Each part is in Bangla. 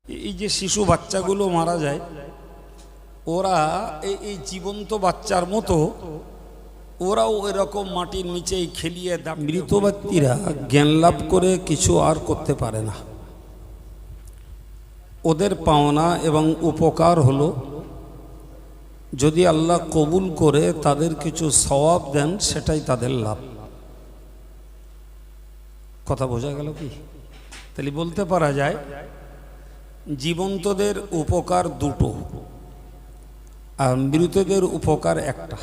এই যে শিশু বাচ্চাগুলো মারা যায়, ওরা এই জীবন্ত বাচ্চার মতো ওরাও এরকম মাটির নিচেই খেলিয়ে দেয়। মৃত ব্যক্তিরা জ্ঞান লাভ করে কিছু আর করতে পারে না। ওদের পাওনা এবং উপকার হলো যদি আল্লাহ কবুল করে তাদের কিছু সওয়াব দেন, সেটাই তাদের লাভ। কথা বোঝা গেল কি? তাহলে বলতে পারা যায় জীবন্তদের উপকার দুটো আর মৃতদের উপকার একটা।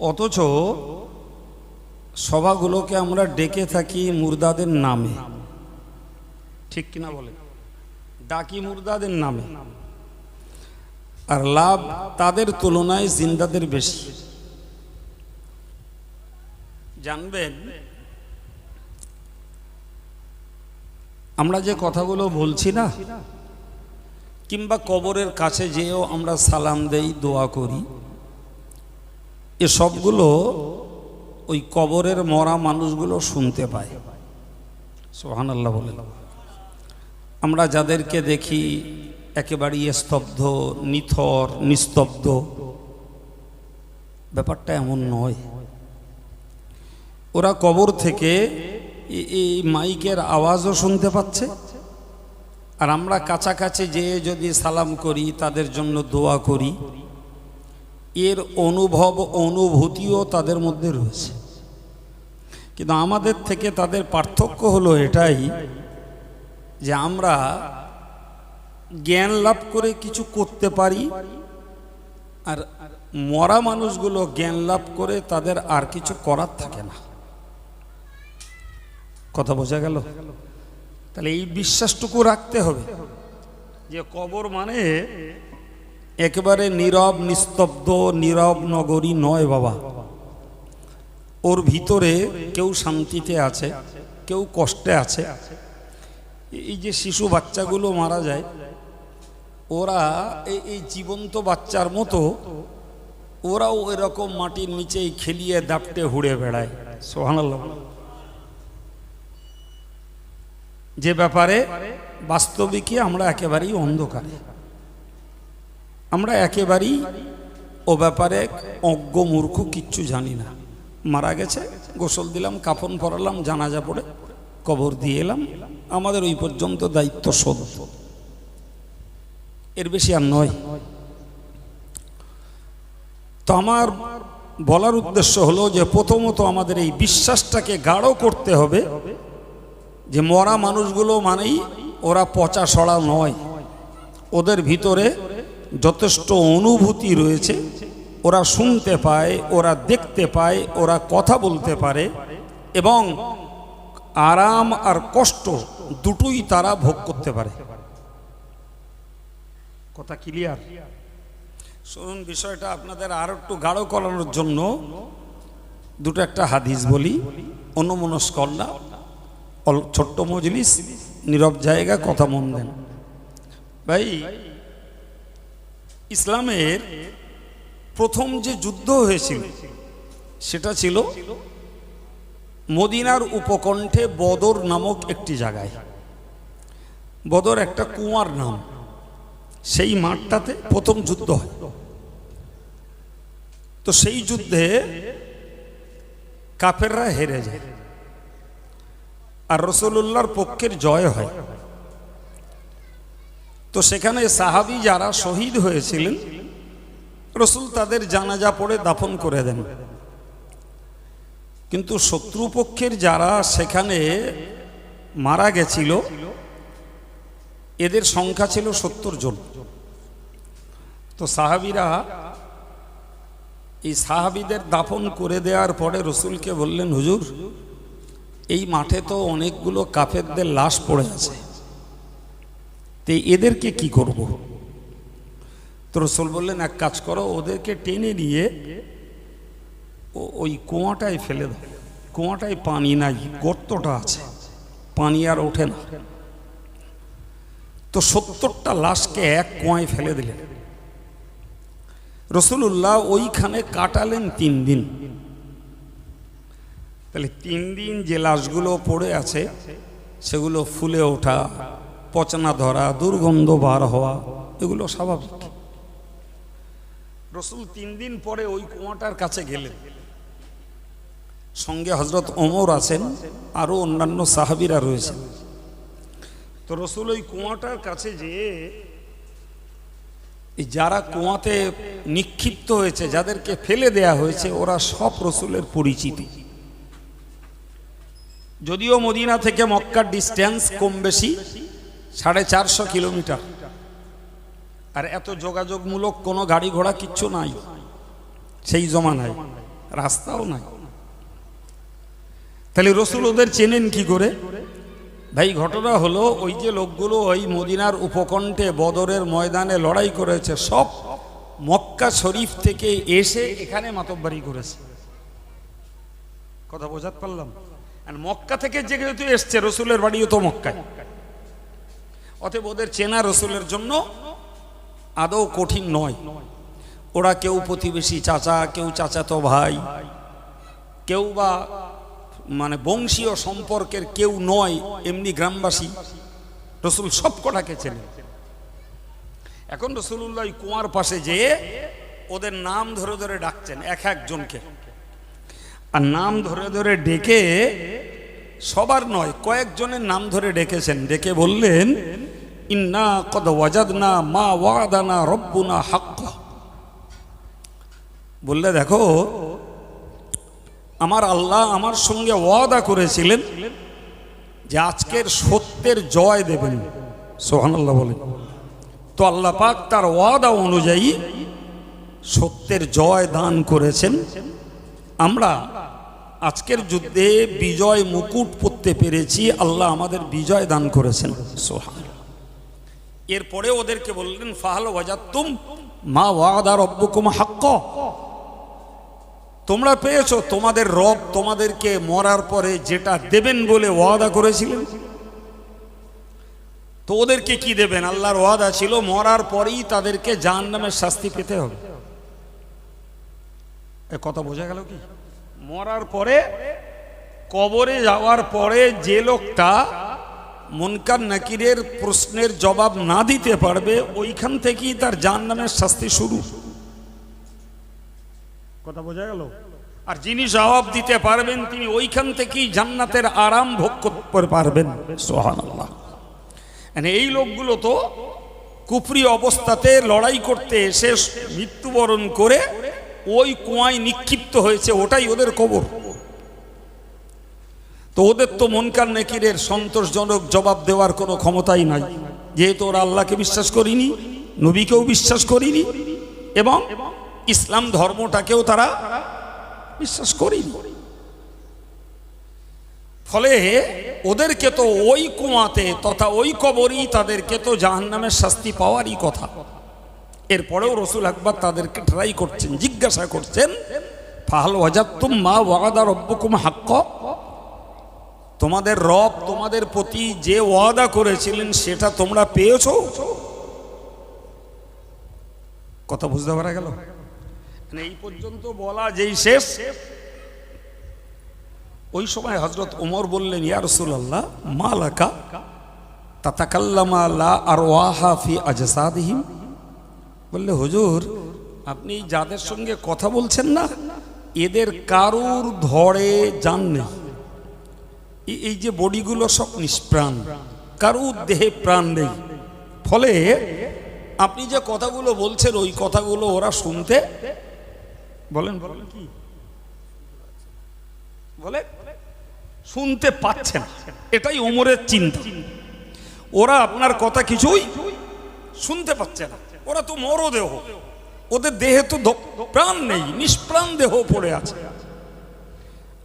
অথচ সভাগুলোকে আমরা ডেকে থাকি মুর্দাদের নামে, ঠিক কিনা বলে? ডাকি মুর্দাদের নামে, আর লাভ তাদের তুলনায় জিন্দাদের বেশি। জানবেন, আমরা যে কথাগুলো বলছি না, কিংবা কবরের কাছে যেও আমরা সালাম দেই, দোয়া করি, এসবগুলো ওই কবরের মরা মানুষগুলো শুনতে পায়। সুবহানাল্লাহ বলে। আমরা যাদেরকে দেখি একেবারেই স্তব্ধ, নিথর, নিস্তব্ধ, ব্যাপারটা এমন নয়। ওরা কবর থেকে এই মাইকের আওয়াজও শুনতে পাচ্ছে, আর আমরা কাছাকাছি যেয়ে যদি সালাম করি, তাদের জন্য দোয়া করি, এর অনুভব অনুভূতিও তাদের মধ্যে রয়েছে। কিন্তু আমাদের থেকে তাদের পার্থক্য হলো এটাই যে আমরা জ্ঞান লাভ করে কিছু করতে পারি, আর মরা মানুষগুলো জ্ঞান লাভ করে তাদের আর কিছু করার থাকে না। কথা বোঝা গেল? তাহলে এই বিশ্বাসটুকু রাখতে হবে যে কবর মানে একেবারে নীরব, নিস্তব্ধ, নীরব নগরী নয় বাবা। ওর ভিতরে কেউ শান্তিতে আছে, কেউ কষ্টে আছে। এই যে শিশু বাচ্চাগুলো মারা যায়, ওরা এই জীবন্ত বাচ্চার মতো ওরাও এরকম মাটির নিচেই খেলিয়ে দাপটে হুড়ে বেড়ায়। সুবহানাল্লাহ। যে ব্যাপারে বাস্তবিকই আমরা একেবারেই অন্ধকারে, আমরা একেবারেই ও ব্যাপারে অজ্ঞ মূর্খ, কিচ্ছু জানি না। মারা গেছে, গোসল দিলাম, কাফন পরালাম, জানাজা পড়ে কবর দিয়ে এলাম, আমাদের ওই পর্যন্ত দায়িত্ব শোধ, এর বেশি আর নয়। তো আমার বলার উদ্দেশ্য হলো যে প্রথমত আমাদের এই বিশ্বাসটাকে গাঢ় করতে হবে যে মরা মানুষগুলো মানেই ওরা পচা সড়া নয়, ওদের ভিতরে যথেষ্ট অনুভূতি রয়েছে, ওরা শুনতে পায়, ওরা দেখতে পায়, ওরা কথা বলতে পারে, এবং আরাম আর কষ্ট দুটোই তারা ভোগ করতে পারে। কথা ক্লিয়ার? শুনুন, বিষয়টা আপনাদের আরো একটু গাঢ় করানোর জন্য দুটো একটা হাদিস বলি, অন্যমনস্ক না, ছোট্ট মজলিস, নীরব জায়গা, কথা মন দেন ভাই। ইসলামের প্রথম যে যুদ্ধ হয়েছিল সেটা ছিল মদিনার উপকণ্ঠে বদর নামক একটি জায়গায়। বদর একটা কুয়ার নাম, সেই মাঠটাতে প্রথম যুদ্ধ হয়। তো সেই যুদ্ধে কাফেররা হেরে যায় আর রাসূলুল্লাহর পক্ষের জয় হয়। তো সেখানে সাহাবী যারা শহীদ হয়েছিলেন, রাসূল তাদের জানাজা পড়ে দাফন করে দেন। কিন্তু শত্রুপক্ষের যারা সেখানে মারা গেছিল, এদের সংখ্যা ছিল 70 জন। তো সাহাবীরা এই সাহাবীদের দাফন করে দেওয়ার পরে রাসূলকে বললেন, হুজুর, এই মাঠে তো অনেকগুলো কাফেরদের লাশ পড়ে আছে, তো এদেরকে কি করব? তো রাসূল বললেন, এক কাজ করো, ওদেরকে টেনে নিয়ে ওই কুয়াটায় ফেলে দাও। কুয়াটায় পানি নাই, গর্তটা আছে, পানি আর ওঠে না। তো 70টা লাশকে এক কুয়ায় ফেলে দিলেন। রাসূলুল্লাহ ওইখানে কাটালেন 3 দিন। তাহলে 3 দিন যে লাশগুলো পড়ে আছে সেগুলো ফুলে ওঠা, পচনা ধরা, দুর্গন্ধ বার হওয়া, এগুলো স্বাভাবিক। রসুল 3 দিন পরে ওই কুয়াটার কাছে গেলেন, সঙ্গে হযরত ওমর আছেন, আরো অন্যান্য সাহাবীরা রয়েছেন। তো রসুল ওই কুয়াটার কাছে যেয়ে যারা কুয়াতে নিক্ষিপ্ত হয়েছে, যাদেরকে ফেলে দেয়া হয়েছে, ওরা সব রসুলের পরিচিতি। যদিও মদিনা থেকে মক্কার ডিস্টেন্স কম বেশি 450 কিলোমিটার, আর এত যোগাযোগমূলক কোনো গাড়ি ঘোড়া কিচ্ছু নাই সেই জমানায়, রাস্তাও নাই। তাহলে রসুল ওদের চেনেন কি করে? ভাই ঘটনা হলো, ওই যে লোকগুলো ওই মদিনার উপকণ্ঠে বদরের ময়দানে লড়াই করেছে, সব মক্কা শরীফ থেকে এসে এখানে মাতব্বারি করেছে। কথা বোঝাতে পারলাম? মক্কা থেকে যেহেতু এসছে, রসুলের বাড়িও তো মক্কায়, অতএব ওদের চেনা রসুলের জন্য আদৌ কঠিন নয়। ওরা কেউ প্রতিবেশী চাচা, কেউ চাচাতো ভাই, কেউ বা মানে বংশীয় সম্পর্কের কেউ নয়, এমনি গ্রামবাসী। রসুল সব কটাকে চেনে। এখন রসুল্লাহ কুয়ার পাশে যেয়ে ওদের নাম ধরে ধরে ডাকছেন, এক একজনকে, আর নাম ধরে ধরে ডেকে, সবার নয়, কয়েকজনের নাম ধরে ডেকেছেন। ডেকে বললেন, ইন্না কদ ওয়াজাদনা মা ওয়াদানা রব্বুনা হাক্কা। বললে দেখো, আমার আল্লাহ আমার সঙ্গে ওয়াদা করেছিলেন যে আজকের সত্যের জয় দেবেন। সুবহানাল্লাহ বলেন। তো আল্লাহ পাক তার ওয়াদা অনুযায়ী সত্যের জয় দান করেছেন। আমরা আজকের যুদ্ধে বিজয় মুকুট পরতে পেরেছি, আল্লাহ আমাদের বিজয় দান করেছেন। সুবহানাল্লাহ। এরপরে ওদেরকে বললেন, ফাহাল ওয়াজাদতুম মা ওয়াদা রব্বুকুম হাক্কা। তোমরা পেয়েছো তোমাদের রব তোমাদেরকে মরার পরে যেটা দেবেন বলে ওয়াদা করেছিলেন। তো ওদেরকে কি দেবেন? আল্লাহর ওয়াদা ছিল মরার পরেই তাদেরকে জাহান্নামের শাস্তি পেতে হবে। এ কথা বোঝা গেল কি? মরার পরে, কবরে যাওয়ার পরে যে লোকটা মুনকার নাকিরের প্রশ্নের জবাব না দিতে পারবে, ওইখান থেকেই তার জাহান্নামের শাস্তি শুরু। কথা বোঝা গেল? আর যিনি জবাব দিতে পারবেন, তিনি ওইখান থেকেই জান্নাতের আরাম ভোগ করতে পারবেন। সুবহানাল্লাহ। এই লোকগুলো তো কুফরি অবস্থাতে লড়াই করতে এসে মৃত্যুবরণ করে ওই কুয়ায় নিক্ষিপ্ত হয়েছে, ওটাই ওদের কবর। তো ওদের তো মুনকার নাকিরের সন্তোষজনক জবাব দেওয়ার কোনো ক্ষমতাই নাই, যেহেতু ওরা আল্লাহকে বিশ্বাস করিনি, নবীকেও বিশ্বাস করিনি, এবং ইসলাম ধর্মটাকেও তারা বিশ্বাস করিনি। ফলে ওদেরকে তো ওই কুয়াতে তথা ওই কবরই তাদেরকে তো জাহান্নামের শাস্তি পাওয়ারই কথা। এরপরেও রসুল একবার তাদেরকে ট্রাই করছেন, জিজ্ঞাসা করছেন, ফাহাল ওয়াজাদতুম মা ওয়াদা রব্বুকুম হাক্কা। তোমাদের রব তোমাদের প্রতি যে ওয়াদা করেছিলেন সেটা তোমরা পেয়েছো? কথা বুঝতে পারা গেল? এই পর্যন্ত বলা যেই শেষ, ওই সময় হযরত ওমর বললেন, ইয়া রাসূলুল্লাহ মা লাকা তাতাকাল্লামা লা আরওয়াহা ফি আজসাদিহিম। বললে, হুজুর আপনি যাদের সঙ্গে কথা বলছেন না, এদের কারুর ধরে জান নেই। এই যে বডিগুলো সব নিষ্প্রাণ, কারুর দেহে প্রাণ নেই। ফলে আপনি যে কথাগুলো বলছেন, ওই কথাগুলো ওরা শুনতে বলেন বলেন কি বলে শুনতে পাচ্ছেন। এটাই ওমরের চিন্তা। ওরা আপনার কথা কিছুই শুনতে পাচ্ছে না, ওরা তো মরদেহ, ওদের দেহে তো প্রাণ নেই, নিষ্প্রাণ দেহ পড়ে আছে।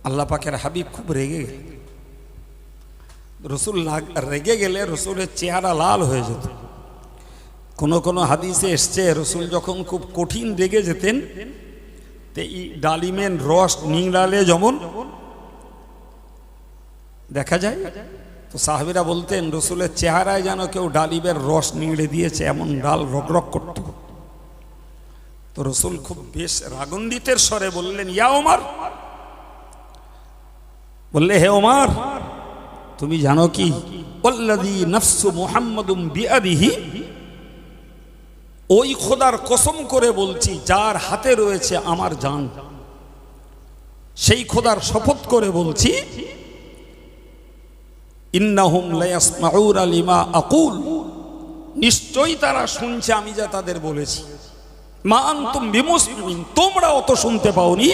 আল্লাহ পাকের হাবিব খুব রেগে গেলেন। রসুল রেগে গেলে রসুলের চেহারা লাল হয়ে যেত। কোনো কোনো হাদিসে এসছে, রসুল যখন খুব কঠিন রেগে যেতেন, ডালিমের রস নিংড়ালে যেমন দেখা যায়, তো সাহাবীরা বলতেন রসুলের চেহারায় যেন কেউ ডালিমের রস নিংড়ে দিয়েছে, এমন ডাল রগরগ করত। তো রসুল খুব বেশ রাগান্বিতের স্বরে বললেন, ইয়া ওমর। বললে, হে ওমর, তুমি জানো কি ওয়াল্লাযী নাফসু মুহাম্মাদুম বিয়াদিহি, ওই খোদার কসম করে বলছি যার হাতে রয়েছে আমার জান, সেই খোদার শপথ করে বলছি, ইন্নাহুম লা ইয়াসমাউনা লিমা আকুল, নিশ্চয়ই তারা শুনছে আমি যা তাদের বলেছি। মা আনতুম বিমুসমিন, তোমরা অত শুনতে পাওনি,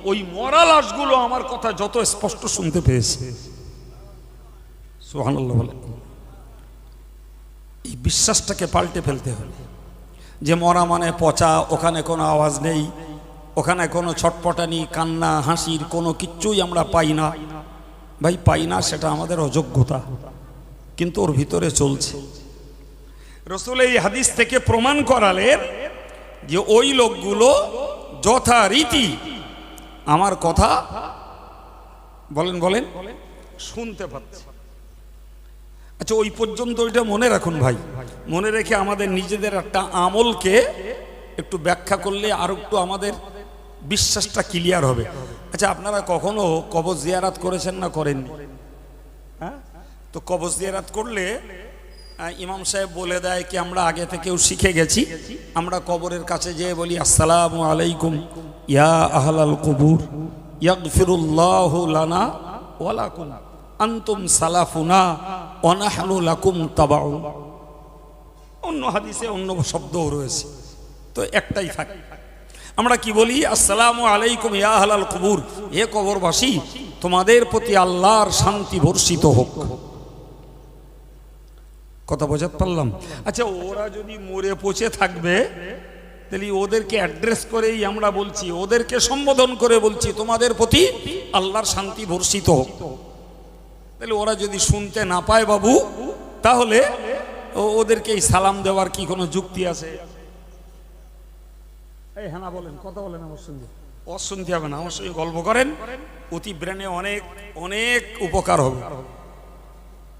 ওই মরা লাশগুলো আমার কথা যত স্পষ্ট শুনতে পেয়েছে। সুবহানাল্লাহ। এই বিশ্বাসটাকে পাল্টে ফেলতে হবে যে মরা মানে পচা, ওখানে কোনো আওয়াজ নেই, ওখানে কোনো ছটপটানি কান্না হাসির কোনো কিচ্ছুই আমরা পাই না। ভাই পাই না, সেটা আমাদের অযোগ্যতা, কিন্তু ওর ভিতরে চলছে। রাসূল এই হাদিস থেকে প্রমাণ করালেন যে ওই লোকগুলো যথারীতি আমার কথা বলেন বলেন শুনতে পাচ্ছে। আচ্ছা, ওই পর্যন্ত ওইটা মনে রাখুন ভাই, মনে রেখে আমাদের নিজেদের একটা আমলকে একটু ব্যাখ্যা করলে আর একটু আমাদের বিশ্বাসটা ক্লিয়ার হবে। আচ্ছা, আপনারা কখনো কবর জিয়ারাত করেছেন না করেননি? হ্যাঁ, তো কবর জিয়ারাত করলে ইমাম সাহেব বলে দেয় কি, আমরা আগে থেকেও শিখে গেছি, আমরা কবরের কাছে যেয়ে বলি আসসালামু আলাইকুম ইয়া আহলাল কুবুর ইয়াগফিরুল্লাহু লানা ওয়া লাকুম আনতুম সালাফুনা ওয়া নাহনু লাকুম তাবাউ। অন্য হাদিসে অন্য শব্দও রয়েছে, তো একটাই থাকে। আমরা কি বলি? আসসালামু আলাইকুম ইয়া আহলাল কুবুর, হে কবরবাসী, তোমাদের প্রতি আল্লাহর শান্তি বর্ষিত হোক। কথা বোঝাতে পারলাম? আচ্ছা, ওরা যদি মরে পচে থাকবে তাহলে ওদেরকে অ্যাড্রেস করেই আমরা বলছি, ওদেরকে সম্বোধন করে বলছি তোমাদের প্রতি আল্লাহর শান্তি বর্ষিত হোক। তাহলে ওরা যদি শুনতে না পায় বাবু, তাহলে ওদেরকে এই সালাম দেওয়ার কি কোনো যুক্তি আছে? এই হ্যাঁ না বলেন, কথা বলেন আমার সঙ্গে। অশুনতে হবে না, আমার সঙ্গে গল্প করেন, অতি ব্রেনে অনেক অনেক উপকার হবে।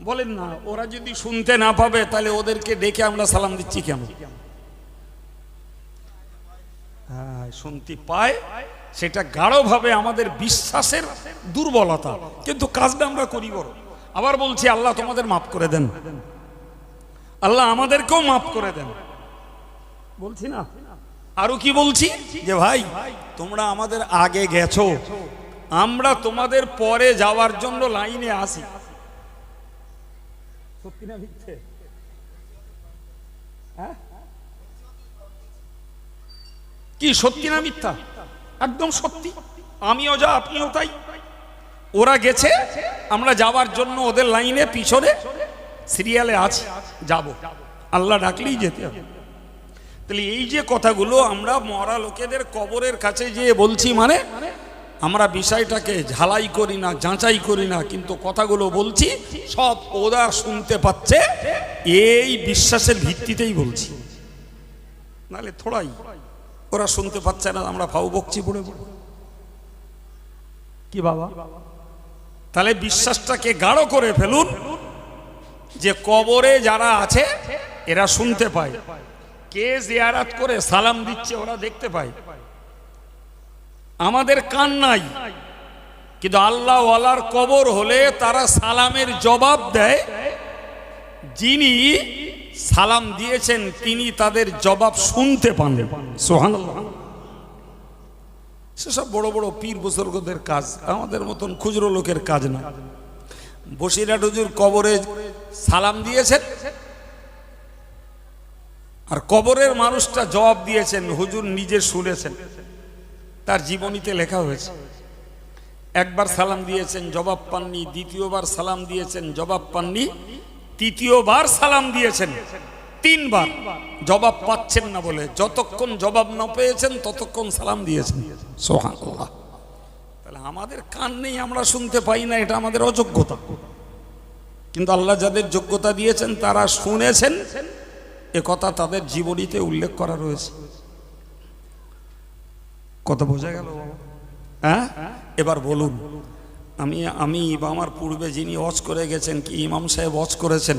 বলেন না, ওরা যদি শুনতে না পাবে তাহলে ওদেরকে ডেকে আমরা সালাম দিচ্ছি কেন? হ্যাঁ, শুনতে পায়, সেটা গাঢ়ভাবে আমাদের বিশ্বাসের দুর্বলতা, কিন্তু কাজটা আমরা করি বড়। আবার বলছি, আল্লাহ তোমাদের মাফ করে দেন, আল্লাহ আমাদেরকেও মাফ করে দেন, বলছি না? আরো কি বলছি? যে ভাই, তোমরা আমাদের আগে গেছো, আমরা তোমাদের পরে যাওয়ার জন্য লাইনে আসি। সত্যি না মিথ্যে? কি সত্যি না মিথ্যা? একদম সত্যি। আমিও যা, আপনিও তাই। ওরা গেছে, আমরা যাওয়ার জন্য ওদের লাইনে পিছনে সিরিয়ালে আছি, যাব, আল্লাহ ডাকলেই যেতে হবে। তাহলে এই যে কথাগুলো আমরা মরা লোকেদের কবরের কাছে যেয়ে বলছি, মানে আমরা বিষয়টাকে ঝালাই করি না, যাচাই করি না, কিন্তু কথাগুলো বলছি সব ওরা শুনতে পাচ্ছে, এই বিশ্বাসের ভিত্তিতেই বলছি। নাহলে থোড়াই ওরা শুনতে পাচ্ছে না, আমরা ফাউ বকছি পড়ে পড়ে। কি বাবা? তাহলে বিশ্বাসটাকে গাঢ় করে ফেলুন যে কবরে যারা আছে এরা শুনতে পায়, কে জিয়ারাত করে সালাম দিচ্ছে ওরা দেখতে পায়। আমাদের কান নাই, কিন্তু আল্লাহ ওয়ালার কবর হলে তারা সালামের জবাব দেয়, যিনি সালাম দিয়েছেন তিনি তাদের জবাব শুনতে পান। সুবহানাল্লাহ। সেসব বড় বড় পীর বুজুর্গদের কাজ, আমাদের মতন খুচরো লোকের কাজ না। বসিরহাট হুজুর কবরে সালাম দিয়েছেন, আর কবরের মানুষটা জবাব দিয়েছেন, হুজুর নিজে শুনেছেন, তার জীবনীতে লেখা হয়েছে। একবার সালাম দিয়েছেন, জবাব পাননি, দ্বিতীয়বার সালাম দিয়েছেন, জবাব পাননি, তৃতীয়বার সালাম দিয়েছেন, তিনবার জবাব পাচ্ছেন না বলে যতক্ষণ জবাব না পেয়েছেন ততক্ষণ সালাম দিয়েছেন। সুবহানাল্লাহ। তাহলে আমাদের কান নেই, আমরা শুনতে পাই না, এটা আমাদের অযোগ্যতা। কিন্তু আল্লাহ যাদের যোগ্যতা দিয়েছেন তারা শুনেছেন, এ কথা তাদের জীবনীতে উল্লেখ করা রয়েছে। কথা বোঝা গেল? হ্যাঁ, এবার বলুন, আমি বা আমার পূর্বে যিনি ওয়াজ করে গেছেন, কি ইমাম সাহেব ওয়াজ করেছেন,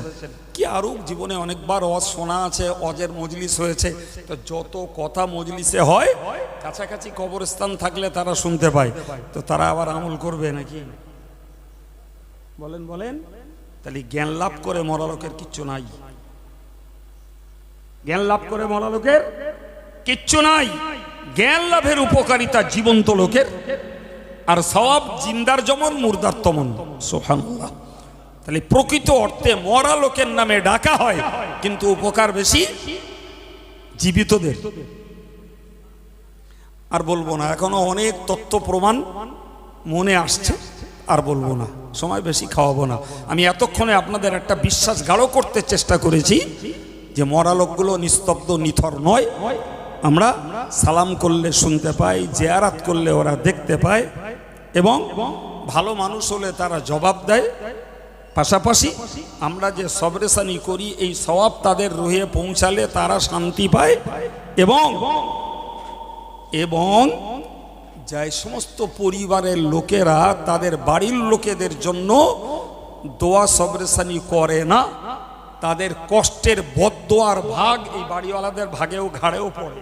কি আরও জীবনে অনেকবার ওয়াজ শোনা আছে, ওয়াজের মজলিস হয়েছে, তো যত কথা মজলিসে হয়, কাছাকাছি কবরস্থান থাকলে তারা শুনতে পায়, তো তারা আবার আমল করবে নাকি? বলেন বলেন। তাহলে জ্ঞান লাভ করে মরা লোকের কিচ্ছু নাই, জ্ঞান লাভ করে মরা লোকের কিচ্ছু নাই। জ্ঞান লাভের উপকারিতা জীবন্ত লোকের, আর সওয়াব জিন্দার যেমন মুর্দার তেমন। সুবহানাল্লাহ। তাহলে প্রকৃত অর্থে মরা লোকের নামে ডাকা হয়, কিন্তু উপকার বেশি জীবিতদের। আর বলবো না, এখনো অনেক তথ্য প্রমাণ মনে আসছে, আর বলবো না, সময় বেশি খাওয়াবো না। আমি এতক্ষণে আপনাদের একটা বিশ্বাস গাঢ় করতে চেষ্টা করেছি যে মরা লোকগুলো নিস্তব্ধ নিথর নয়। আমরা সালাম করলে শুনতে পাই, জিয়ারাত করলে ওরা দেখতে পায়, এবং ভালো মানুষ হলে তারা জবাব দেয়। পাশাপাশি আমরা যে সবরেসানি করি, এই সওয়াব তাদের রুহে পৌঁছালে তারা শান্তি পায়, এবং এবং যে সমস্ত পরিবারের লোকেরা তাদের বাড়ির লোকেদের জন্য দোয়া সবরেসানি করে না, তাদের কষ্টের বদদোয়ার ভাগ এই বাড়িওয়ালাদের ভাগেও ঘাড়েও পড়ে।